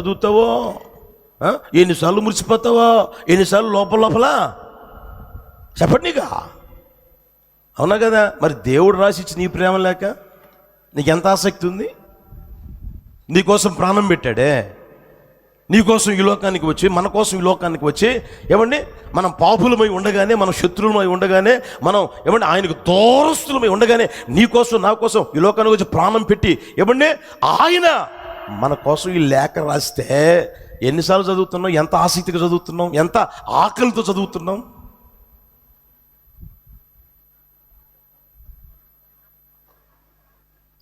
చదువుతావో, ఎన్నిసార్లు మురిసిపోతావో, ఎన్నిసార్లు లోపల చెప్పండిగా. అవునా కదా? మరి దేవుడు రాసిచ్చి నీ ప్రేమ లేక నీకెంత ఆసక్తి ఉంది? నీకోసం ప్రాణం పెట్టాడే, నీకోసం ఈ లోకానికి వచ్చి, మన కోసం ఈ లోకానికి వచ్చి, ఏమండి మనం పాపులమై ఉండగానే, మనం శత్రువులమై ఉండగానే, మనం ఏమండి ఆయనకు దూరస్తులమై ఉండగానే, నీకోసం నా కోసం ఈ లోకానికి వచ్చి ప్రాణం పెట్టి, ఏమండి ఆయన మన కోసం ఈ లేఖ రాస్తే ఎన్నిసార్లు చదువుతున్నాం, ఎంత ఆసక్తిగా చదువుతున్నాం, ఎంత ఆకలితో చదువుతున్నాం.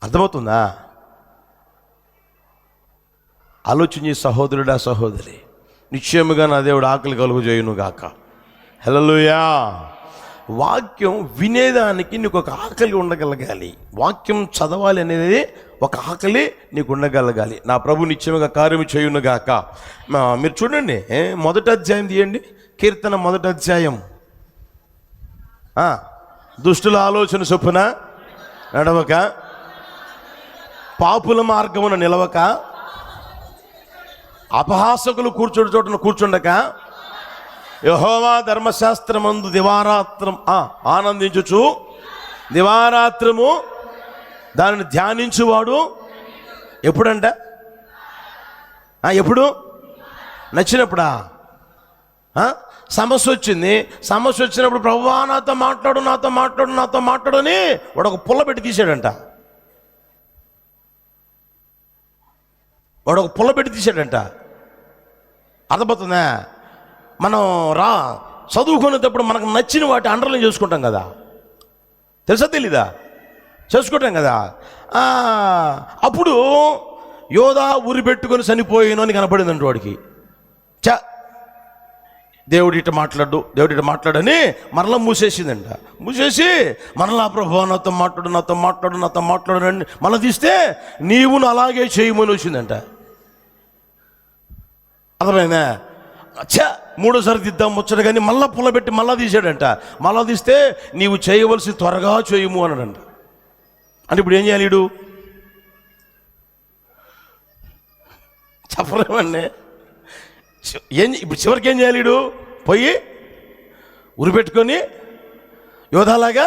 అర్థమవుతుందా? ఆలోచించి సహోదరుడా, సహోదరి, నిశ్చయముగా నా దేవుడు ఆకలి కలుగు చేయును గాక. హల్లెలూయా. వాక్యం వినేదానికి నీకు ఒక ఆకలి ఉండగలగాలి. వాక్యం చదవాలి అనేది ఒక ఆకలి నీకు ఉండగలగాలి. నా ప్రభు నిశ్చయముగా కార్యము చేయును గాక. మీరు చూడండి, మొదటి అధ్యాయం తీయండి, కీర్తన మొదటి అధ్యాయం. దుష్టుల ఆలోచన చొప్పున నడవక, పాపుల మార్గమున నిలవక, అపహాసకులు కూర్చోడు చోటున కూర్చుండక, యెహోవా ధర్మశాస్త్రమందు దివారాత్రం ఆనందించుచు, దివారాత్రము దానిని ధ్యానించువాడు. ఎప్పుడంట? ఎప్పుడు? నచ్చినప్పుడా? సమస్య వచ్చింది, సమస్య వచ్చినప్పుడు ప్రభువా నాతో మాట్లాడు, నాతో మాట్లాడు, నాతో మాట్లాడు అని వాడు ఒక పుల్ల పెట్టి తీసాడంట. వాడు ఒక పుల్ల పెట్టి తీసాడంట. అర్థమవుతుందా? మనం చదువుకునేటప్పుడు మనకు నచ్చిన వాటి అండర్లైన్ చేసుకుంటాం కదా, తెలుసా తెలీదా? చేసుకుంటాం కదా. అప్పుడు యోధా ఉరి పెట్టుకొని చనిపోయాను అని కనపడిందంట వాడికి. దేవుడు ఇట్ట మాట్లాడు, దేవుడు ఇట్ట మాట్లాడని మరలా మూసేసిందంట. మూసేసి మరలా ప్రభువా నాతో మాట్లాడు, నాతో మాట్లాడు, నాతో మాట్లాడని మళ్ళీ తీస్తే నీవును అలాగే చేయమని వచ్చిందంట. అర్థమైందా? మూడోసారి తీద్దాం ముచ్చట కానీ మళ్ళా పుల్లబెట్టి మళ్ళా తీసాడంట. మళ్ళా తీస్తే నీవు చేయవలసి త్వరగా చేయము అన్నాడంట. అంటే ఇప్పుడు ఏం చేయాలి? వీడు చెప్పలేమండి. ఇప్పుడు చివరికి ఏం చేయాలి? వీడు పోయి ఉరి పెట్టుకొని యోధాలాగా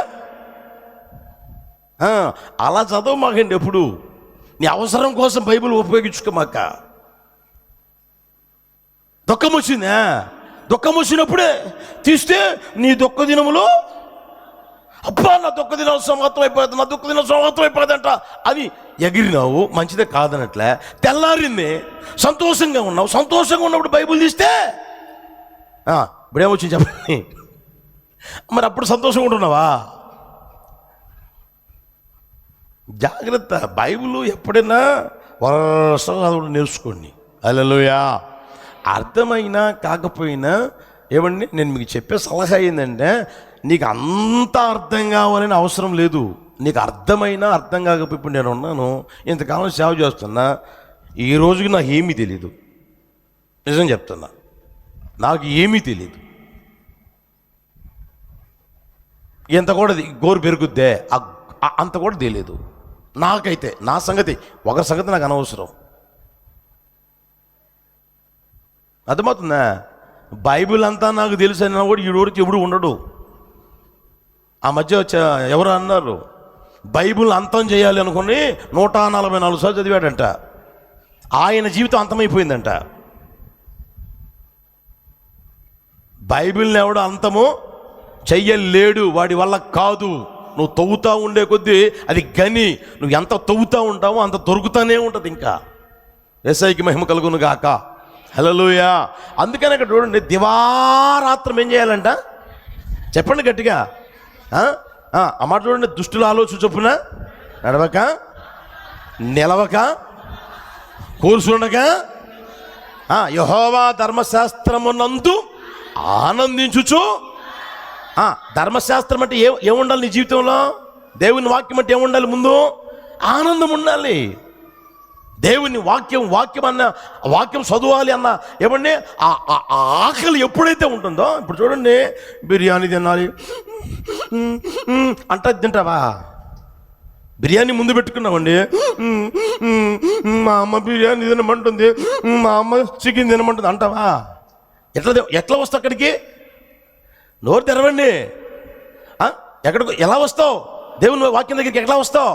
అలా చదవ మాకండి. ఎప్పుడు నీ అవసరం కోసం బైబిల్ ఉపయోగించుకోమాక. దుఃఖం వచ్చిందా? దుఃఖం వచ్చినప్పుడే తీస్తే నీ దుఃఖ దినములు, అబ్బా నా దుఃఖ దినం సమాప్తం అయిపోతుంది, నా దుఃఖ దినం సమాప్తం అయిపోతుందంట అని ఎగిరినావు, మంచిదే కాదనట్లే. తెల్లారింది, సంతోషంగా ఉన్నావు. సంతోషంగా ఉన్నప్పుడు బైబిల్ తీస్తే ఇప్పుడేమొచ్చింది చెప్పండి? మరి అప్పుడు సంతోషంగా ఉంటున్నావా? జాగ్రత్త. బైబిల్ ఎప్పుడైనా వరుసగా నేర్చుకోండి. హల్లెలూయా. అర్థమైనా కాకపోయినా ఏమండి, నేను మీకు చెప్పే సలహా ఏంటంటే, నీకు అంత అర్థం కావాలని అవసరం లేదు. నీకు అర్థమైనా అర్థం కాకపోయి, ఇప్పుడు నేను ఉన్నాను, ఇంతకాలం సేవ చేస్తున్నా, ఈ రోజుకి నాకు ఏమీ తెలీదు. నిజం చెప్తున్నా, నాకు ఏమీ తెలీదు. ఎంత కూడా గోరు పెరుగుద్దే అంత కూడా తెలియదు నాకైతే. నా సంగతి, ఒకరి సంగతి నాకు అనవసరం. అర్థమవుతుందా? బైబిల్ అంతా నాకు తెలుసు అన్నా కూడా ఈడోడికి ఎప్పుడు ఉండడు. ఆ మధ్య ఎవరు అన్నారు, బైబిల్ అంతం చేయాలి అనుకుని 144 సార్లు చదివాడంట. ఆయన జీవితం అంతమైపోయిందంట. బైబిల్ని ఎవడు అంతము చెయ్యలేడు, వాడి వల్ల కాదు. నువ్వు తవ్వుతూ ఉండే కొద్దీ అది గని, నువ్వు ఎంత తవ్వుతూ ఉంటావో అంత దొరుకుతూనే ఉంటుంది. ఇంకా యేసయ్యకి మహిమ కలుగును గాక. హల్లెలూయా. అందుకని అక్కడ చూడండి, దివారాత్రం ఏం చేయాలంట? చెప్పండి గట్టిగా. ఆ మాట చూడండి. దుష్టుల ఆలోచన చొప్పున నడవక, నిలవక, కూర్చుండక, యెహోవా ధర్మశాస్త్రమునందు ఆనందించుచు. ధర్మశాస్త్రం అంటే ఏముండాలి నీ జీవితంలో? దేవుని వాక్యం అంటే ఏముండాలి? ముందు ఆనందం ఉండాలి. దేవుని వాక్యం అన్న వాక్యం చదవాలి అన్న ఏమండి ఆకలి ఎప్పుడైతే ఉంటుందో, ఇప్పుడు చూడండి, బిర్యానీ తినాలి అంటే తింటావా? బిర్యానీ ముందు పెట్టుకున్నామండి, మా అమ్మ బిర్యానీ తినమంటుంది, మా అమ్మ చికెన్ తినమంటుంది అంటావా? ఎట్లా వస్తావు అక్కడికి? నోరు తెరవండి. ఎక్కడికి ఎలా వస్తావు? దేవుని వాక్యం దగ్గరికి ఎట్లా వస్తావు?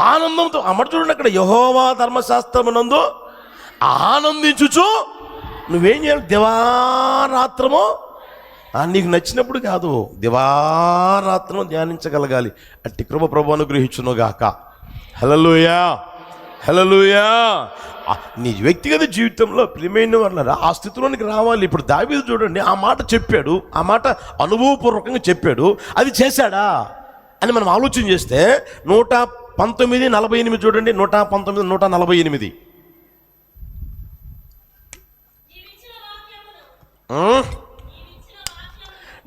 ఆనందంతో. అమ్మట చూడండి, అక్కడ యెహోవా ధర్మశాస్త్రమునందు ఆనందించుచు నువ్వేం చేయాలి? దివారాత్రము నీకు నచ్చినప్పుడు కాదు, దివారాత్రం ధ్యానించగలగాలి. అట్టి కృప ప్రభువు అనుగ్రహించునుగాక. హల్లెలూయా, హల్లెలూయా. నీ వ్యక్తిగత జీవితంలో ప్రియమైన వాళ్ళరా ఆ స్థితిలోనికి రావాలి. ఇప్పుడు దావీదు చూడండి, ఆ మాట చెప్పాడు, ఆ మాట అనుభవపూర్వకంగా చెప్పాడు, అది చేశాడా అని మనం ఆలోచన చేస్తే 119:48 చూడండి. 119, 148.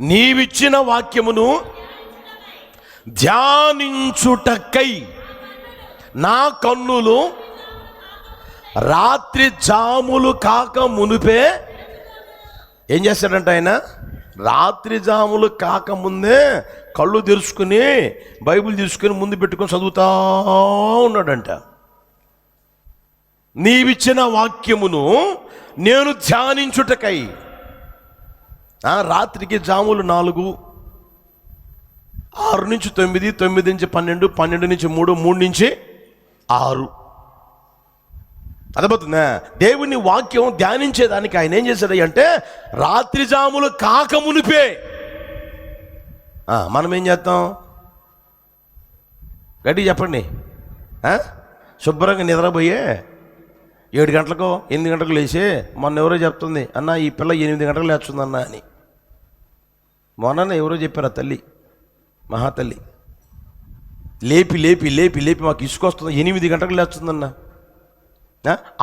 నీవిచ్చిన వాక్యమును ధ్యానించుటకై నా కన్నులు రాత్రి జాములు కాక మునిపే ఏం చేస్తాడంట ఆయన? రాత్రి జాములు కాకముందే కళ్ళు తెరుచుకుని బైబిల్ తీసుకుని ముందు పెట్టుకొని చదువుతా ఉన్నాడంట. నీవిచ్చిన వాక్యమును నేను ధ్యానించుటకై. రాత్రికి జాములు 4, 6 నుంచి 9, 9 నుంచి 12, 12 నుంచి 3, 3 నుంచి 6. అర్థమవుతుందా? దేవుని వాక్యం ధ్యానించేదానికి ఆయన ఏం చేశాడు అంటే రాత్రి జాములు కాక మునిపే. మనం ఏం చేస్తాం? గట్టిగా చెప్పండి. శుభ్రంగా నిద్రపోయే 7 గంటలకో 8 గంటలకు లేచి, మొన్న ఎవరో చెప్తుంది, అన్న ఈ పిల్ల 8 గంటలకు లేస్తుందన్న అని. మొన్న ఎవరో చెప్పారు, ఆ తల్లి, మహాతల్లి, లేపి లేపి లేపి లేపి మాకు ఇసుకొస్తుంది, 8 గంటలకు లేస్తుందన్న.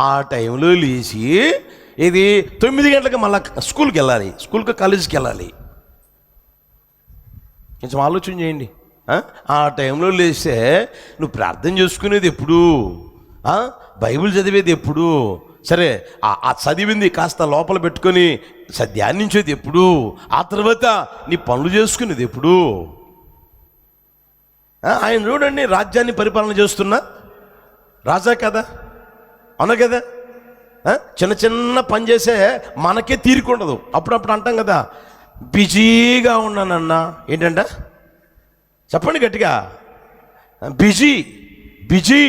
ఆ టైంలో లేచి ఇది 9 గంటలకు మళ్ళీ స్కూల్కి వెళ్ళాలి, స్కూల్కి కాలేజీకి వెళ్ళాలి. కొంచెం ఆలోచన చేయండి. ఆ టైంలో లేస్తే నువ్వు ప్రార్థన చేసుకునేది ఎప్పుడు? బైబిల్ చదివేది ఎప్పుడు? సరే, ఆ చదివింది కాస్త లోపల పెట్టుకొని ధ్యానించేది ఎప్పుడు? ఆ తర్వాత నీ పనులు చేసుకునేది ఎప్పుడు? ఆయన చూడండి, రాజ్యాన్ని పరిపాలన చేస్తున్న రాజా కదా, అవునా కదా? చిన్న చిన్న పని చేసే మనకే తీరికుండదు. అప్పుడప్పుడు అంటాం కదా, బిజీగా ఉన్నానన్నా. ఏంటంట? చెప్పండి గట్టిగా. బిజీ బిజీ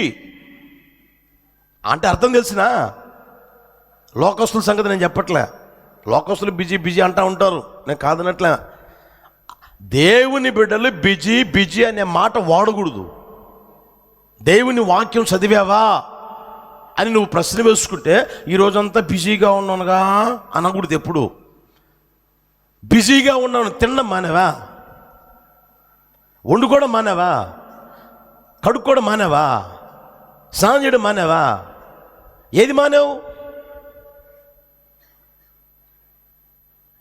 అంటే అర్థం తెలిసినా? లోకస్తుల సంగతి నేను చెప్పట్లే. లోకస్తులు బిజీ బిజీ అంటూ ఉంటారు, నేను కాదనట్లే. దేవుని బిడ్డలు బిజీ బిజీ అనే మాట వాడకూడదు. దేవుని వాక్యం చదివావా అని నువ్వు ప్రశ్న వేసుకుంటే ఈరోజంతా బిజీగా ఉన్నానుగా అనకూడదు. ఎప్పుడు బిజీగా ఉన్నాను? తినడం మానేవా? వండుకోవడం మానేవా? కడుక్కోవడం మానేవా? స్నానం చేయడం మానేవా? ఏది మానేవు?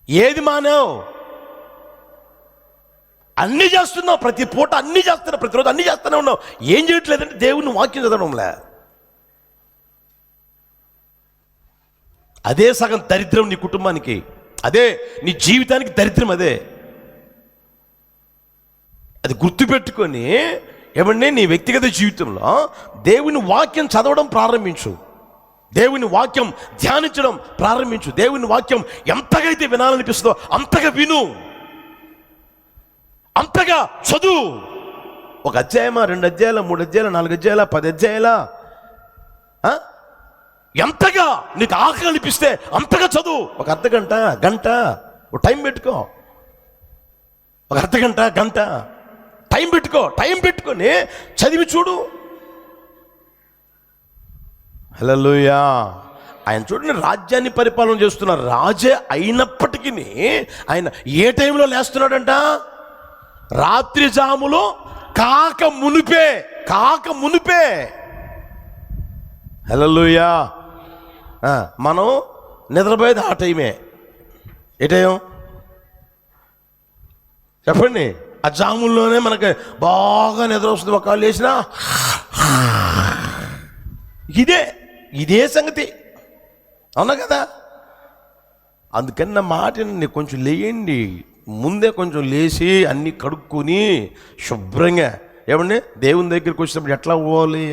ఏది మానేవు? అన్నీ చేస్తున్నావు, ప్రతి పూట అన్నీ చేస్తున్నావు, ప్రతిరోజు అన్నీ చేస్తూనే ఉన్నావు. ఏం చేయట్లేదంటే దేవుని వాక్యం చదవడంలే. అదే సగం దరిద్రం నీ కుటుంబానికి, అదే నీ జీవితానికి దరిద్రం. అది గుర్తుపెట్టుకొని ఏమండి, నీ వ్యక్తిగత జీవితంలో దేవుని వాక్యం చదవడం ప్రారంభించు, దేవుని వాక్యం ధ్యానించడం ప్రారంభించు. దేవుని వాక్యం ఎంతగా అయితే వినాలనిపిస్తుందో అంతగా విను, అంతగా చదువు. 1 అధ్యాయమా, 2 అధ్యాయాల, 3 అధ్యాయాల, 4 అధ్యాయాల, 10 అధ్యాయాల, ఎంతగా నీకు ఆకలి అనిపిస్తే అంతగా చదువు. 1 అర్ధగంట, గంట టైం పెట్టుకో. 1 అర్ధగంట, గంట టైం పెట్టుకో. టైం పెట్టుకొని చదివి చూడు. హల్లెలూయా. ఆయన చూడండి, రాజ్యాన్ని పరిపాలన చేస్తున్న రాజే అయినప్పటికీ ఆయన ఏ టైంలో లేస్తున్నాడంట? రాత్రి జాములో కాక మునిపే. హల్లెలూయా. మనం నిద్రపోయేది ఆ టైమే. ఏ టైం చెప్పండి? ఆ జాముల్లోనే మనకి బాగా నిద్ర వస్తుంది. ఒకవేళ లేచినా ఇదే సంగతి, అవునా కదా? అందుకని నా మాటని కొంచెం లేయండి, ముందే కొంచెం లేచి అన్నీ కడుక్కొని శుభ్రంగా ఏమండి దేవుని దగ్గరికి వచ్చినప్పుడు ఎట్లా పోవాలి?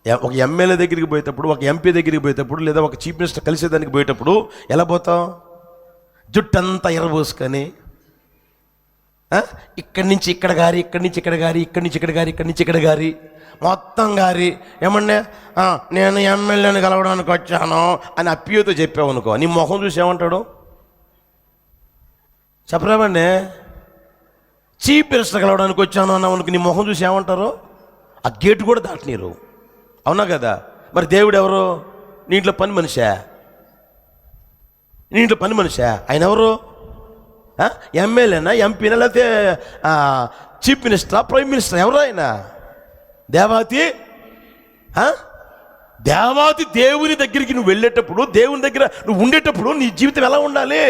ఒక ఎమ్మెల్యే దగ్గరికి పోయేటప్పుడు, ఒక ఎంపీ దగ్గరికి పోయేటప్పుడు, లేదా ఒక చీఫ్ మినిస్టర్ కలిసేదానికి పోయేటప్పుడు ఎలా పోతాం? జుట్టంతా ఎర్రబోసుకొని ఇక్కడి నుంచి ఇక్కడ గారి, ఇక్కడి నుంచి ఇక్కడ గారి, ఇక్కడి నుంచి ఇక్కడ గారి, ఇక్కడి నుంచి ఇక్కడ గారి, మొత్తం గారి. ఏమన్నా నేను ఎమ్మెల్యేని కలవడానికి వచ్చాను అని అప్పియతో చెప్పావు అనుకో, నీ మొహం చూసి ఏమంటాడు చెప్పరామండి? చీఫ్ మినిస్టర్ కలవడానికి వచ్చాను అన్నావు అనుకో, నీ మొహం చూసి ఏమంటారు? ఆ గేటు కూడా దాటనీరు. అవునా కదా? మరి దేవుడు ఎవరు? నీ ఇంట్లో పని మనిషా? నీ ఇంట్లో పని మనిషా? ఆయన ఎవరు? ఎమ్మెల్యేనా, ఎంపీనా, లేకపోతే చీఫ్ మినిస్టరా, ప్రైమ్ మినిస్టర్? ఎవరు ఆయన? దేవాతి. దేవాతి దేవుని దగ్గరికి నువ్వు వెళ్ళేటప్పుడు, దేవుని దగ్గర నువ్వు ఉండేటప్పుడు నీ జీవితం ఎలా ఉండాలి?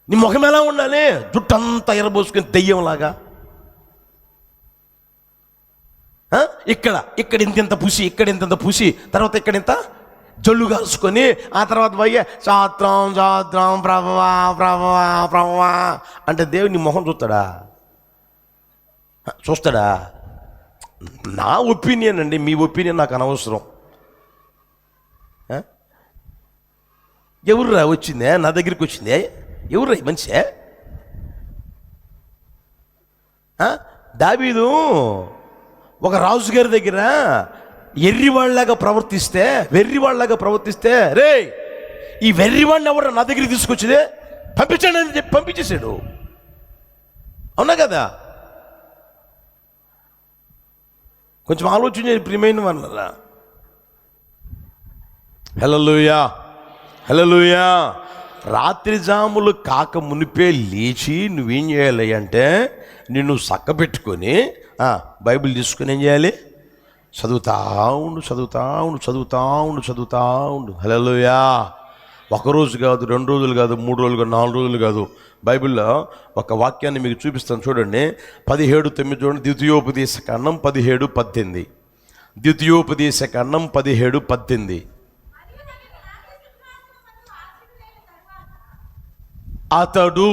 నీ ముఖం ఎలా ఉండాలి? జుట్టంతా ఎరబోసుకుని దెయ్యంలాగా. ఇక్కడ ఇంత పుసి, ఇక్కడ ఇంత పుసి, తర్వాత ఇక్కడ ఇంత జల్లు కాల్చుకొని, ఆ తర్వాత పోయి సాత్రం సాత్రం ప్రభువా ప్రభువా ప్రభువా అంటే దేవుడు నీ మొహం చూస్తాడా? నా ఒపీనియన్ అండి, మీ ఒపీనియన్ నాకు అనవసరం. ఎవర్రా వచ్చిందే నా దగ్గరికి? వచ్చిందే ఎవర్రా మనిషే? దావీదు ఒక రాజుగారి దగ్గర వెర్రివాళ్ళలాగా ప్రవర్తిస్తే రే ఈ వెర్రివాడిని ఎవరు నా దగ్గరికి తీసుకొచ్చిందే, పంపించండి అని చెప్పి పంపించేశాడు. అవునా కదా? కొంచెం ఆలోచించండి ప్రియమైన వాళ్ళరా. హల్లెలూయా హల్లెలూయా. రాత్రి జాములు కాక మునిపే లేచి నువ్వేం చేయాలి అంటే, నిన్ను చక్కబెట్టుకొని బైబిల్ తీసుకుని ఏం చేయాలి? చదువుతా ఉండు. హల్లెలూయా. ఒకరోజు కాదు, 2 రోజులు కాదు, 3 రోజులు కాదు, 4 రోజులు కాదు. బైబిల్లో ఒక వాక్యాన్ని మీకు చూపిస్తాను చూడండి. 17:9 చూడండి. ద్వితీయోపదేశకాండం 17:18. ద్వితీయోపదేశకాండం 17:18. అతడు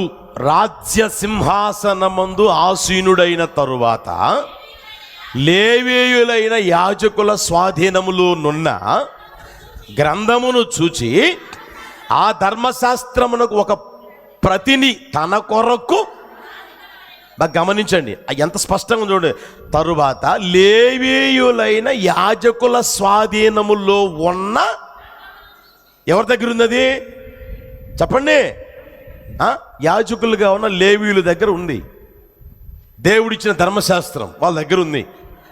రాజ్య సింహాసనమందు ఆసీనుడైన తరువాత లేవీయులైన యాజకుల స్వాధీనములో నున్న గ్రంథమును చూచి ఆ ధర్మశాస్త్రమునకు ఒక ప్రతిని తన కొరకు, గమనించండి ఎంత స్పష్టంగా చూడండి, తరువాత లేవీయులైన యాజకుల స్వాధీనములో ఉన్న, ఎవరి దగ్గర ఉన్నది చెప్పండి? యాజకులుగా ఉన్న లేవీయుల దగ్గర ఉంది. దేవుడిచ్చిన ధర్మశాస్త్రం వాళ్ళ దగ్గర ఉంది.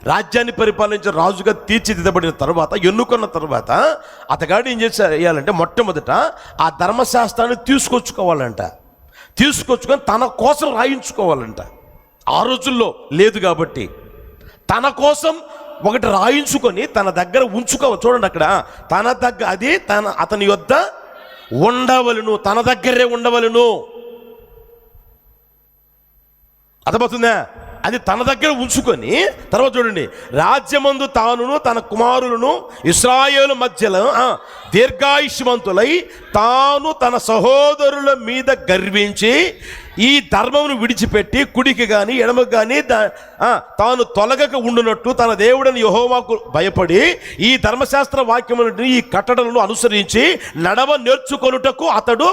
రాజ్యాన్ని పరిపాలించిన రాజుగా తీర్చిదిద్దబడిన తర్వాత, ఎన్నుకున్న తర్వాత అతగాడు ఏం చేయాలంటే, మొట్టమొదట ఆ ధర్మశాస్త్రాన్ని తీసుకొచ్చుకొని తన కోసం రాయించుకోవాలంట. ఆ రోజుల్లో లేదు కాబట్టి తన కోసం ఒకటి రాయించుకొని తన దగ్గర ఉంచుకోవాలి. చూడండి అక్కడ, తన దగ్గర, అది అతని యొద్ద ఉండవలను, తన దగ్గరే ఉండవలను. అర్థమవుతుందా? అది తన దగ్గర ఉంచుకొని తర్వాత చూడండి, రాజ్యమందు తానును తన కుమారులను ఇశ్రాయేలు మధ్యలో దీర్ఘాయుష్మంతులై తాను తన సహోదరుల మీద గర్వించి ఈ ధర్మమును విడిచిపెట్టి కుడికి కానీ ఎడమకు కానీ తాను తొలగక ఉండునట్టు తన దేవుడని యెహోవాకు భయపడి ఈ ధర్మశాస్త్ర వాక్యములను, ఈ కట్టడలను అనుసరించి నడవ నేర్చుకొనుటకు అతడు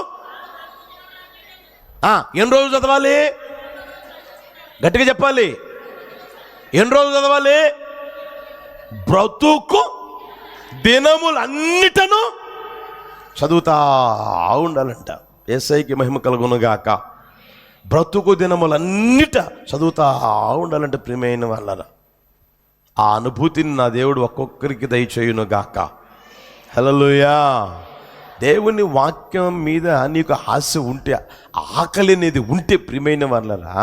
ఎన్ని రోజులు చదవాలి? గట్టిగా చెప్పాలి. ఎన్ని రోజులు చదవాలి? బ్రతుకు దినములన్నిటను చదువుతా ఉండాలంట. యేసయ్యకి మహిమ కలుగునుగాక. బ్రతుకు దినములన్నిట చదువుతా ఉండాలంటే ప్రియమైన వాళ్ళరా, ఆ అనుభూతిని నా దేవుడు ఒక్కొక్కరికి దయచేయునుగాక. హల్లెలూయా. దేవుని వాక్యం మీద నీకు ఆశ ఉంటే, ఆకలి అనేది ఉంటే ప్రియమైన వాళ్ళరా,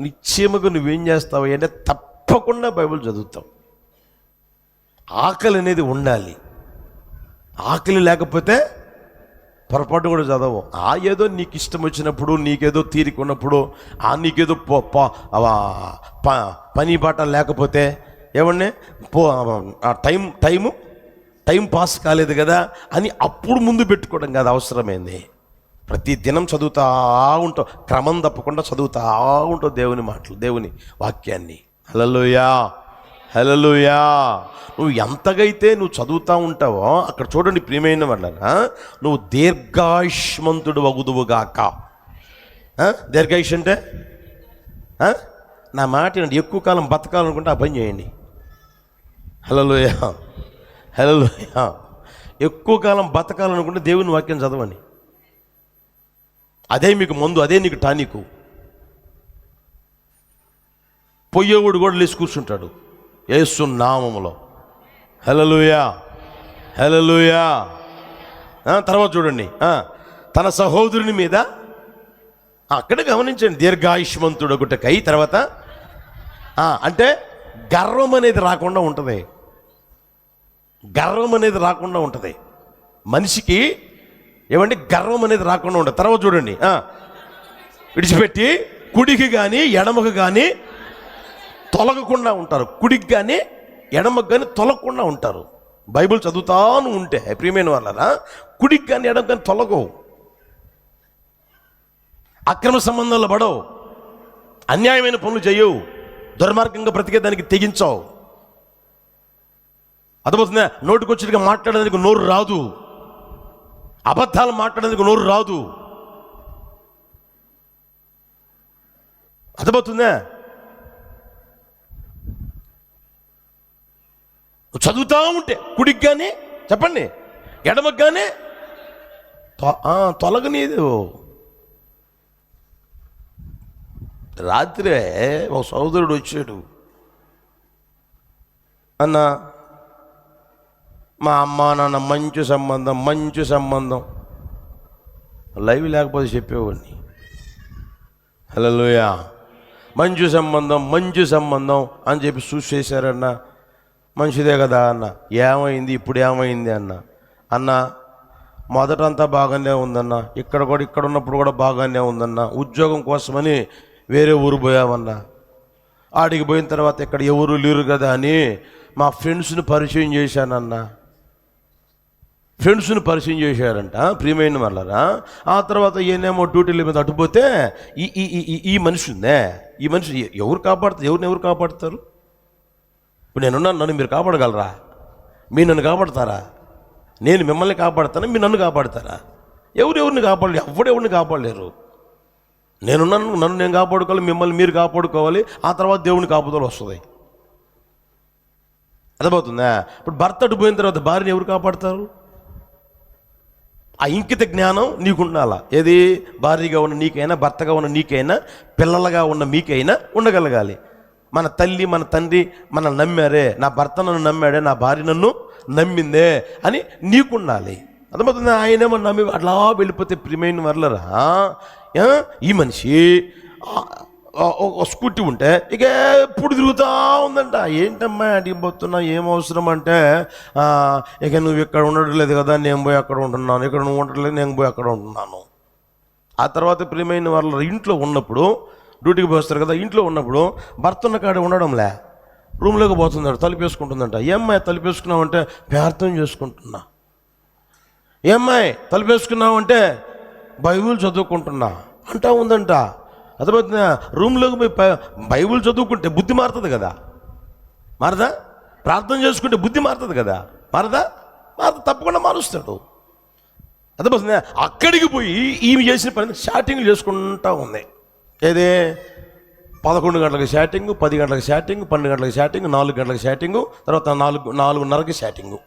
నిశ్చయముగా నువ్వేం చేస్తావు అంటే తప్పకుండా బైబిల్ చదువుతావు. ఆకలి అనేది ఉండాలి. ఆకలి లేకపోతే పొరపాటు కూడా చదవు. ఏదో నీకు ఇష్టం వచ్చినప్పుడు, నీకేదో తీరిక ఉన్నప్పుడు, నీకేదో పని బాట లేకపోతే ఏమన్నా టైం పాస్ కాలేదు కదా అని అప్పుడు ముందు పెట్టుకోవడం కాదు అవసరమైంది. ప్రతి దినం చదువుతా ఉంటావు, క్రమం తప్పకుండా చదువుతా ఉంటావు దేవుని మాటలు, దేవుని వాక్యాన్ని. హల్లెలూయా, హల్లెలూయా. నువ్వు ఎంతగైతే నువ్వు చదువుతూ ఉంటావో అక్కడ చూడండి ప్రియమైన వాళ్ళరా, నువ్వు దీర్ఘాయుష్మంతుడు వగుదువుగాక. దీర్ఘాయుష్ అంటే నా మాట ఏంటి, ఎక్కువ కాలం బతకాలనుకుంటే ఆ పని చేయండి. హల్లెలూయా, హల్లెలూయా. ఎక్కువ కాలం బతకాలనుకుంటే దేవుని వాక్యం చదవండి. అదే మీకు మందు, అదే నీకు టానికు. పొయ్యేవాడు కూడా లేచి కూర్చుంటాడు యేసు నామములో. హల్లెలూయా, హల్లెలూయా. తర్వాత చూడండి, తన సహోదరుని మీద, అక్కడ గమనించండి, దీర్ఘాయుష్మంతుడొకటకై. తర్వాత అంటే గర్వం అనేది రాకుండా ఉంటుంది. గర్వం అనేది రాకుండా ఉంటుంది మనిషికి. ఏమంటే గర్వం అనేది రాకుండా ఉంటుంది. తర్వాత చూడండి, విడిచిపెట్టి కుడికి కానీ ఎడమకు కానీ తొలగకుండా ఉంటారు. కుడికి కానీ ఎడమకు కానీ తొలగకుండా ఉంటారు. బైబిల్ చదువుతాను ఉంటే ప్రియమైన వాళ్ళరా, కుడికి కానీ ఎడమకు కానీ తొలగవు. అక్రమ సంబంధాలు పడవు, అన్యాయమైన పనులు చేయవు, దుర్మార్గంగా బ్రతికే దానికి తెగించావు. అర్థమవుతుందా? నోటికొచ్చిగా మాట్లాడడానికి నోరు రాదు, అబద్ధాలు మాట్లాడడానికి నోరు రాదు. అర్థమవుతుందా? చదువుతా ఉంటే కుడికి కానీ చెప్పండి ఎడమకు కానీ తొలగనీదు. రాత్రే ఒక సోదరుడు వచ్చాడు, అన్న మా అమ్మ నాన్న మంచి సంబంధం, మంచి సంబంధం. లైవ్ లేకపోతే చెప్పేవాడిని. హల్లెలూయా. మంచి సంబంధం, మంచి సంబంధం అని చెప్పి చూసేశారన్న. మంచిదే కదా అన్న. ఏమైంది ఇప్పుడు, ఏమైంది అన్న మొదటంతా బాగానే ఉందన్న, ఇక్కడ ఉన్నప్పుడు కూడా బాగానే ఉందన్న. ఉద్యోగం కోసమని వేరే ఊరు పోయామన్నా. ఆడికి పోయిన తర్వాత ఇక్కడ ఎవరు లేరు కదా అని మా ఫ్రెండ్స్ని పరిచయం చేశానన్నా. ఫ్రెండ్స్ని పరిచయం చేశారంట ప్రియమైన వాళ్ళరా. ఆ తర్వాత ఏనేమో డ్యూటీల మీద అటుపోతే ఈ మనిషి ఉందే, ఈ మనిషి ఎవరు కాపాడుతారు, ఎవరు కాపాడుతారు? ఇప్పుడు నేనున్నాను, నన్ను మీరు కాపాడగలరా? మీరు నన్ను కాపాడతారా? నేను మిమ్మల్ని కాపాడుతాను, మీరు నన్ను కాపాడతారా? ఎవరిని కాపాడలేరు, ఎవరెవరిని కాపాడలేరు. నేనున్నాను, నన్ను నేను కాపాడుకోవాలి, మిమ్మల్ని మీరు కాపాడుకోవాలి. ఆ తర్వాత దేవుని కాపుదల వస్తుంది. అర్థమవుతుందా? ఇప్పుడు భర్త అటు పోయిన తర్వాత భార్యని ఎవరు కాపాడతారు? ఆ ఇంకిత జ్ఞానం నీకు ఉండాలా. ఏది? భార్యగా ఉన్న నీకైనా, భర్తగా ఉన్న నీకైనా, పిల్లలుగా ఉన్న మీకైనా ఉండగలగాలి. మన తల్లి మన తండ్రి మనల్ని నమ్మారే, నా భర్త నన్ను నమ్మాడే, నా భార్య నన్ను నమ్మిందే అని నీకుండాలి. అర్థమవుతుంది? ఆయనేమో నమ్మి అట్లా వెళ్ళిపోతే ప్రియమైన వర్లరా, ఈ మనిషి స్కూటీ ఉంటే ఇక ఎప్పుడు తిరుగుతూ ఉందంట. ఏంటమ్మా అడిగి పోతున్నా, ఏం అవసరం అంటే, ఇక నువ్వు ఇక్కడ ఉండడం లేదు కదా, నేను పోయి అక్కడ ఉంటున్నాను, ఇక్కడ నువ్వు ఉండట్లేదు, నేను పోయి అక్కడ ఉంటున్నాను. ఆ తర్వాత ప్రియమైన వాళ్ళు ఇంట్లో ఉన్నప్పుడు, డ్యూటీకి పోస్తారు కదా, ఇంట్లో ఉన్నప్పుడు భర్త ఉన్న కాడ ఉండడంలే, రూమ్లోకి పోతుందంట, తలుపేసుకుంటుందంట. ఏమ్మాయి తలుపేసుకున్నావంటే ప్రార్థన చేసుకుంటున్నా. ఏమ్మాయి తలుపేసుకున్నావంటే బైబిల్ చదువుకుంటున్నా అంటా ఉందంట. అర్థమవుతుందా? రూమ్లోకి పోయి బైబిల్ చదువుకుంటే బుద్ధి మారుతుంది కదా, మారదా? ప్రార్థన చేసుకుంటే బుద్ధి మారుతుంది కదా, మారదా? తప్పకుండా మారుస్తాడు. అర్థమవుతుందా? అక్కడికి పోయి ఈమె చేసిన పని షాటింగ్లు చేసుకుంటా ఉంది. ఏదే? 11 గంటలకు షాటింగు, 10 గంటలకు షాటింగు, 12 గంటలకు షాటింగు, 4 గంటలకు షాటింగు, తర్వాత 4:30కి షాటింగు.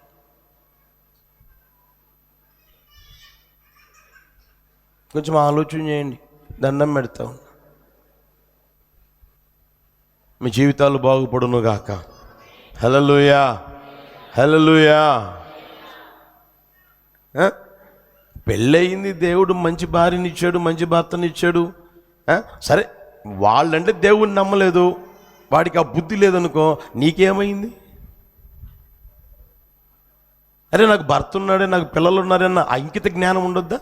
కొంచెం ఆలోచన చేయండి, దండం పెడతాం. మీ జీవితాలు బాగుపడును గాక. హల్లెలూయా, హల్లెలూయా. పెళ్ళయింది, దేవుడు మంచి భార్యనిచ్చాడు, మంచి భర్తనిచ్చాడు. సరే, వాళ్ళంటే దేవుడిని నమ్మలేదు, వాడికి ఆ బుద్ధి లేదనుకో, నీకేమైంది? అరే నాకు భర్త ఉన్నాడే, నాకు పిల్లలు ఉన్నారన్న ఆ ఇంకిత జ్ఞానం ఉండొద్దా?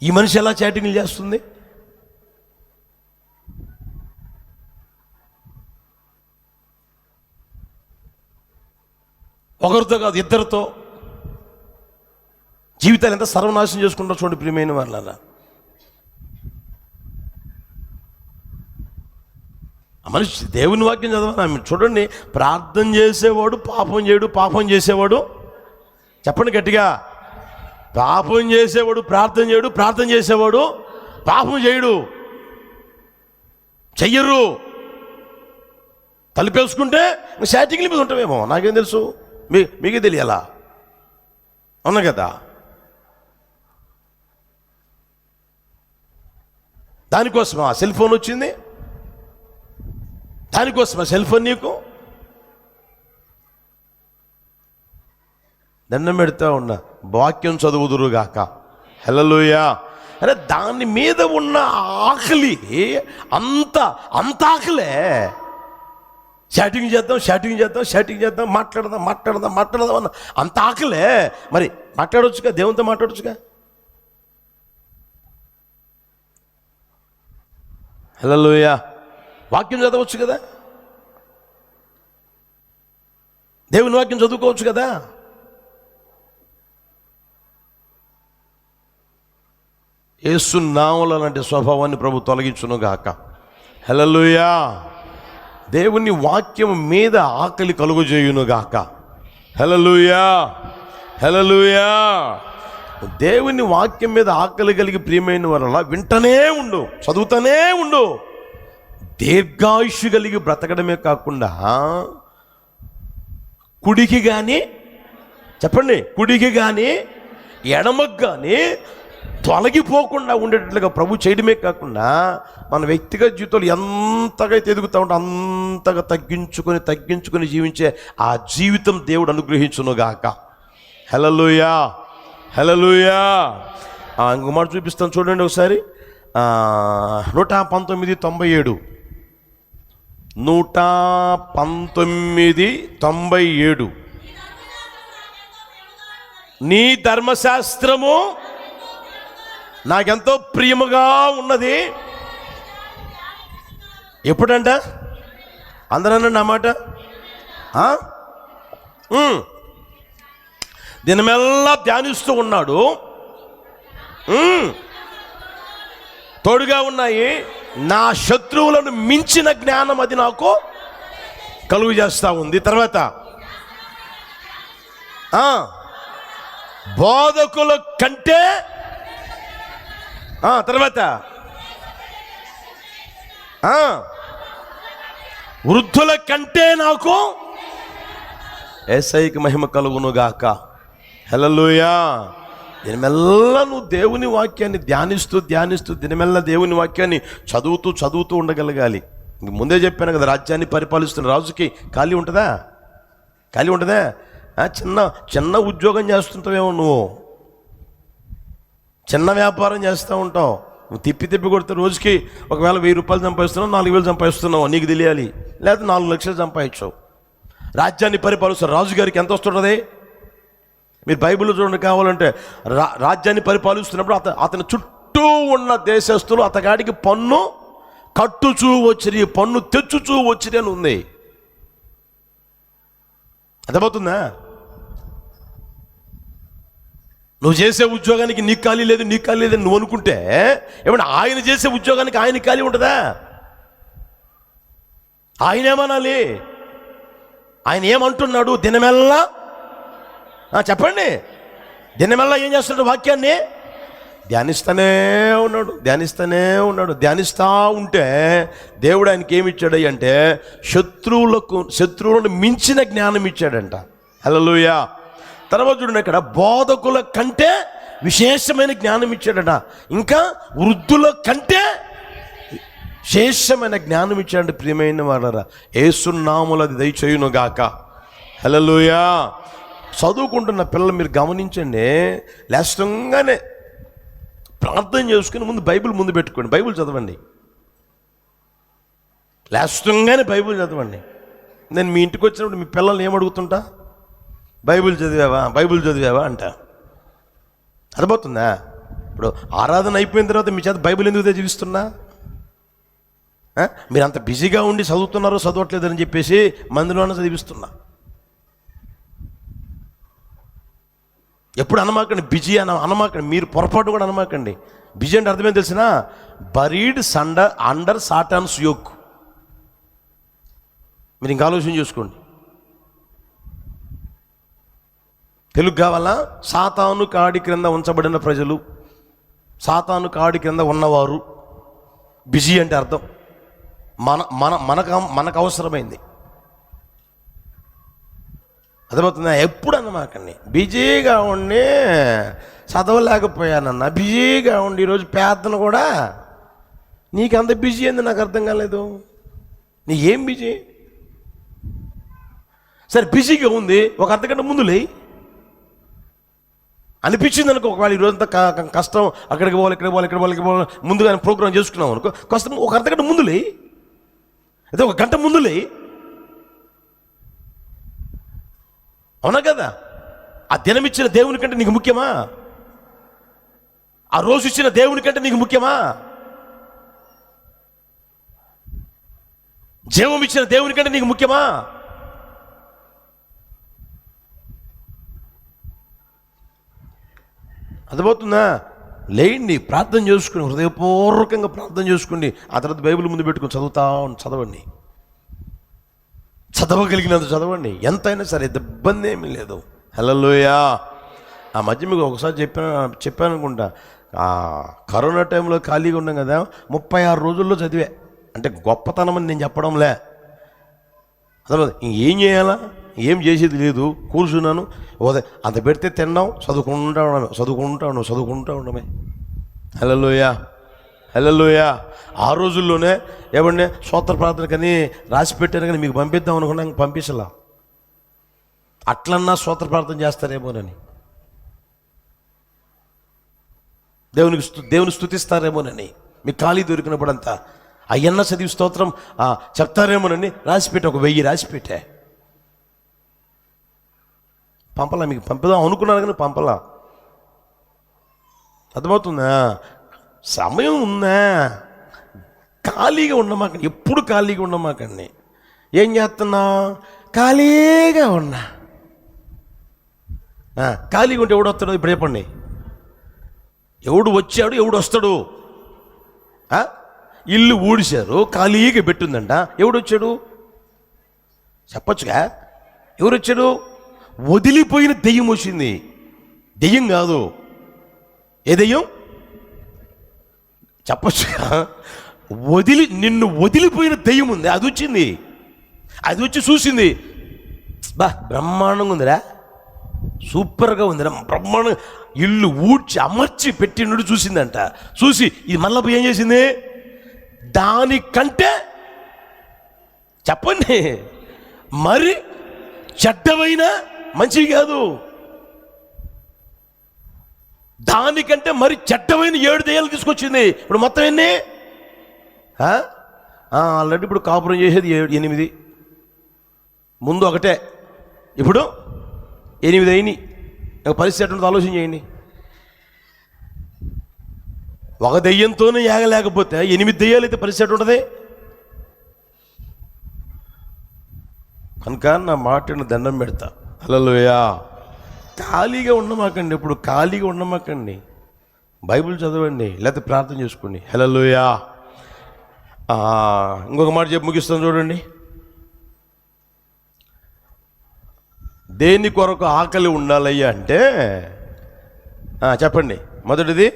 ఈ మనిషి ఎలా చాటింగ్లు చేస్తుంది? ఒకరితో కాదు, ఇద్దరితో జీవితాలు ఎంత సర్వనాశనం చేసుకుంటారో చూడండి ప్రియమైన వాళ్ళ. మనిషి దేవుని వాక్యం చదవాలి. చూడండి, ప్రార్థన చేసేవాడు పాపం చేయడు, పాపం చేసేవాడు, చెప్పండి గట్టిగా, పాపం చేసేవాడు ప్రార్థన చేయడు, ప్రార్థన చేసేవాడు పాపం చేయడు. చెయ్యరు. తలుపేసుకుంటే షాటింగ్ల మీద ఉంటామేమో, నాకేం తెలుసు, మీకే తెలియాలా? అవునా కదా? దానికోసమా సెల్ ఫోన్ వచ్చింది? దానికోసమా సెల్ ఫోన్ నీకు? దండం పెడతా ఉన్నా, వాక్యం చదువుదురుగాక. హల్లెలూయా. అరే దాని మీద ఉన్న ఆకలి అంత ఆకలే. షాటింగ్ చేద్దాం, మాట్లాడదాం అన్న అంత ఆకలే. మరి మాట్లాడవచ్చుగా, దేవునితో మాట్లాడవచ్చుగా. హల్లెలూయా. వాక్యం చదవచ్చు కదా, దేవుని వాక్యం చదువుకోవచ్చు కదా. యేసు నామములో అలాంటి స్వభావాన్ని ప్రభు తొలగించును గాక. హల్లెలూయా. దేవుని వాక్యం మీద ఆకలి కలుగజేయును గాక. హల్లెలూయా. హల్లెలూయా. దేవుని వాక్యం మీద ఆకలి కలిగి ప్రియమైన వల్ల వింటనే ఉండు, చదువుతూనే ఉండు. దీర్ఘాయుష్షు కలిగి బ్రతకడమే కాకుండా కుడికి కానీ, చెప్పండి, కుడికి కానీ ఎడమకు కానీ తొలగిపోకుండా ఉండేటట్లుగా ప్రభు చేయడమే కాకుండా మన వ్యక్తిగత జీవితాలు ఎంతగా ఎదుగుతూ ఉంటే అంతగా తగ్గించుకొని జీవించే ఆ జీవితం దేవుడు అనుగ్రహించునుగాక. హల్లెలూయా. హల్లెలూయా. ఇంకో మాట చూపిస్తాను చూడండి ఒకసారి. 119:97 119:97 నీ ధర్మశాస్త్రము నాకెంతో ప్రియముగా ఉన్నది. ఎప్పుడంట? అందరన్నా నా మాట. దినమెల్లా ధ్యానిస్తూ ఉన్నాడు. తోడుగా ఉన్నాయి. నా శత్రువులను మించిన జ్ఞానం అది నాకు కలుగు చేస్తూ ఉంది. తర్వాత బోధకుల కంటే, తర్వాత వృద్ధుల కంటే నాకు యేసయ్యకి మహిమ కలుగును గాక. హల్లెలూయా. దినమెల్లా నువ్వు దేవుని వాక్యాన్ని ధ్యానిస్తూ దినమెల్లా దేవుని వాక్యాన్ని చదువుతూ ఉండగలగాలి. ముందే చెప్పాను కదా, రాజ్యాన్ని పరిపాలిస్తున్న రాజుకి ఖాళీ ఉంటుందా? చిన్న ఉద్యోగం చేస్తుంటావేమో, నువ్వు చిన్న వ్యాపారం చేస్తూ ఉంటావు. నువ్వు తిప్పి కొడితే రోజుకి ఒకవేళ 1000 రూపాయలు సంపాదిస్తున్నావు, 4000 సంపాదిస్తున్నావు, నీకు తెలియాలి. లేకపోతే 4 లక్షలు సంపాదించావు. రాజ్యాన్ని పరిపాలిస్తున్న రాజుగారికి ఎంత వస్తుంటుంది? మీరు బైబిల్లో చూడండి కావాలంటే. రాజ్యాన్ని పరిపాలిస్తున్నప్పుడు అతని చుట్టూ ఉన్న దేశస్తులు అతగాడికి పన్ను కట్టుచూ వచ్చిరి, పన్ను తెచ్చుచూ వచ్చిరి అని ఉంది. అర్థమవుతుందా? నువ్వు చేసే ఉద్యోగానికి నీకు ఖాళీ లేదు నువ్వు అనుకుంటే, ఏమన్నా ఆయన చేసే ఉద్యోగానికి ఆయనకి ఖాళీ ఉంటుందా? ఆయన ఏమనాలి? ఆయన ఏమంటున్నాడు? దినమెల్లా చెప్పండి, దినమెల్లా ఏం చేస్తున్నాడు? వాక్యాన్ని ధ్యానిస్తూనే ఉన్నాడు. ధ్యానిస్తూ ఉంటే దేవుడు ఆయనకి ఏమి ఇచ్చాడు అంటే శత్రువులను మించిన జ్ఞానం ఇచ్చాడంట. హల్లెలూయా. తర్వాత చూడండి, ఇక్కడ బోధకుల కంటే విశేషమైన జ్ఞానం ఇచ్చాడట. ఇంకా వృద్ధుల కంటే విశేషమైన జ్ఞానం ఇచ్చాడు. ప్రియమైన వారరా, యేసు నామములో అది దయచేయును గాక. హల్లెలూయా. చదువుకుంటున్న పిల్లలు మీరు గమనించండి, లేష్టంగానే ప్రార్థన చేసుకుని ముందు బైబిల్ ముందు పెట్టుకోండి, బైబిల్ చదవండి. లేష్టంగానే బైబిల్ చదవండి. నేను మీ ఇంటికి వచ్చినప్పుడు మీ పిల్లల్ని ఏమడుగుతుంటా? బైబిల్ చదివావా అంట. అర్థమవుతుందా? ఇప్పుడు ఆరాధన అయిపోయిన తర్వాత మీ చేత బైబిల్ ఎందుకు చదివిస్తున్నా? మీరు అంత బిజీగా ఉండి చదువుతున్నారో చదవట్లేదని చెప్పేసి మందిలోనే చదివిస్తున్నా. ఎప్పుడు అనమాకండి బిజీ అనమాకండి. మీరు పొరపాటు కూడా అనమాకండి. బిజీ అంటే అర్థమేం తెలిసిన, బరీడ్ అండర్ సాటాన్స్ యోక్. మీరు ఇంకా ఆలోచన చేసుకోండి. తెలుగు కావాలా? సాతాను కాడి క్రింద ఉంచబడిన ప్రజలు, సాతాను కాడి క్రింద ఉన్నవారు. బిజీ అంటే అర్థం మనకు అవసరమైంది. అర్థమవుతుందా? ఎప్పుడు అన్నమాకండి బిజీగా ఉండి చదవలేకపోయానన్నా, బిజీగా ఉండి ఈరోజు పేదను కూడా నీకంత బిజీ ఏంది నాకు అర్థం కాలేదు. నీ ఏం బిజీ? సరే బిజీగా ఉంది, ఒక అర్ధగంట ముందు లే అనిపించింది అనుకో. ఒకవేళ ఈరోజంతా కష్టం, అక్కడికి పోవాలి, ఇక్కడ పోవాలి ముందుగా ప్రోగ్రామ్ చేసుకున్నాం అనుకో, కష్టం ఒక అర్ధగంట ముందు లే, అదే ఒక గంట ముందు లే. అవునా కదా? ఆ దినం ఇచ్చిన దేవుని కంటే నీకు ముఖ్యమా? ఆ రోజు ఇచ్చిన దేవుని కంటే నీకు ముఖ్యమా? జీవం ఇచ్చిన దేవుని కంటే నీకు ముఖ్యమా? అర్థమవుతుందా? లేండి, ప్రార్థన చేసుకుని, హృదయపూర్వకంగా ప్రార్థన చేసుకోండి. ఆ తర్వాత బైబిల్ ముందు పెట్టుకుని చదవండి. చదవగలిగినంత చదవండి, ఎంతైనా సరే, ఇబ్బంది ఏమీ లేదు. హల్లెలూయా. ఆ మధ్య మీకు ఒకసారి చెప్పాను అనుకుంటా, కరోనా టైంలో ఖాళీగా ఉన్నాం కదా, 36 రోజుల్లో చదివా. అంటే గొప్పతనం అని నేను చెప్పడంలే, అసలు ఇంకేం చేయాలా, ఏం చేసేది లేదు, కూర్చున్నాను. అంత పెడితే తినడం, చదువుకుంటా ఉండమే. హల్లెలూయా. ఆ రోజుల్లోనే ఏమంటే స్తోత్ర ప్రార్థన కానీ రాసి పెట్టాను, కానీ మీకు పంపిద్దాం అనుకున్నా, పంపించలా. అట్లన్నా స్తోత్ర ప్రార్థన చేస్తారేమోనని, దేవుని స్తుతిస్తారేమోనని, మీకు ఖాళీ దొరికినప్పుడు అంతా అయ్యన్న చదివి స్తోత్రం చెప్తారేమోనని రాసిపెట్టి, ఒక 1000 రాసిపెట్టా. పంపలా, మీకు పంపుదాం అనుకున్నాను కానీ పంపలా. అర్థమవుతుందా? సమయం ఉందా? ఖాళీగా ఉండమాకండి, ఎప్పుడు ఖాళీగా ఉండమాకండి. ఏం చేస్తున్నా? ఖాళీగా ఉన్నా. ఖాళీగా ఉంటే ఎవడు వస్తాడు? ఇప్పుడు చెప్పండి, ఎవడు వచ్చాడు, ఎవడు వస్తాడు? ఇల్లు ఊడిశారు, ఖాళీగా పెట్టుందంట, ఎవడు వచ్చాడు? చెప్పొచ్చుగా. ఎవరు వచ్చాడు? వదిలిపోయిన దెయ్యం వచ్చింది. దెయ్యం కాదు, ఏ దెయ్యం? చెప్పొచ్చుగా. నిన్ను వదిలిపోయిన దెయ్యం ఉంది, అది వచ్చింది. అది వచ్చి చూసింది, బ్రహ్మాండంగా ఉందిరా, సూపర్గా ఉందిరా, బ్రహ్మాండంగా ఇల్లు ఊడ్చి అమర్చి పెట్టినట్టు చూసిందంట. చూసి ఇది మళ్ళీ ఏం చేసింది? దానికంటే చెప్పండి, మరి చెడ్డమైన మంచివి కాదు, దానికంటే మరి చెడ్డమైన 7 దెయ్యాలు తీసుకొచ్చింది. ఇప్పుడు మొత్తం ఎన్ని? ఆల్రెడీ ఇప్పుడు కాపురం చేసేది 8. ముందు ఒకటే, ఇప్పుడు 8 అయినాయి. పరిస్థితి ఎటువంటి ఆలోచన చేయండి. ఒక దెయ్యంతోనే ఏగలేకపోతే 8 దెయ్యాలు అయితే పరిస్థితి ఉంటుంది. కనుక నా మాటను దండం పెడతా. హల్లెలూయా. ఖాళీగా ఉండమాకండి, ఇప్పుడు ఖాళీగా ఉండమాకండి. బైబిల్ చదవండి, లేకపోతే ప్రార్థన చేసుకోండి. హల్లెలూయా. ఇంకొక మాట చెప్పి ముగిస్తాను చూడండి. దేని కొరకు ఆకలి ఉండాలయ్యా అంటే చెప్పండి. మొదటిది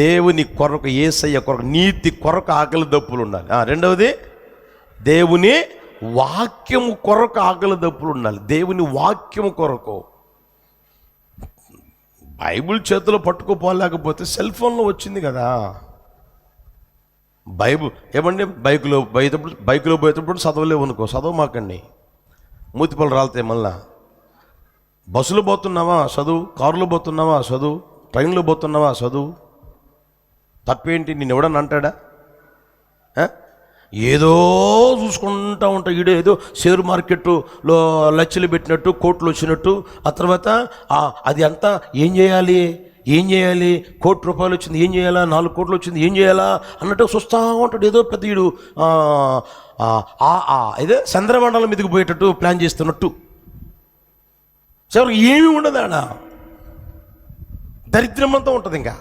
దేవుని కొరకు, యేసయ్య కొరకు, నీతి కొరకు ఆకలి దప్పులు ఉండాలి. రెండవది దేవుని వాక్యము కొరకు ఆకలి దప్పులు ఉండాలి. దేవుని వాక్యము కొరకు. బైబిల్ చేతిలో పట్టుకోపోలేకపోతే సెల్ ఫోన్లో వచ్చింది కదా బైబిల్. ఏమండి, బైక్లో పోయేటప్పుడు చదవలేవు అనుకో, చదవమాకండి, మూతిపళ్ళు రాలుతాయి. మళ్ళా బస్సులో పోతున్నావా చదువు, కారులో పోతున్నావా చదువు, ట్రైన్లో పోతున్నావా చదువు. తప్పేంటి? నేను ఎవడన్నా అంటాడా? ఏదో చూసుకుంటూ ఉంటా. ఏదో షేర్ మార్కెట్లో లక్షలు పెట్టినట్టు, కోట్లు వచ్చినట్టు, ఆ తర్వాత అది అంతా ఏం చేయాలి, 1 కోటి వచ్చింది ఏం చేయాలా, 4 కోట్లు వచ్చింది ఏం చేయాలా అన్నట్టు చూస్తూ ఉంటాడు. ఏదో పెద్ద వీడు ఇదే చంద్రమండలం మీదకి పోయేటట్టు ప్లాన్ చేస్తున్నట్టు. చివరికి ఏమీ ఉండదు ఆడ. దరిద్రం అంతా ఉంటుంది ఇంకా.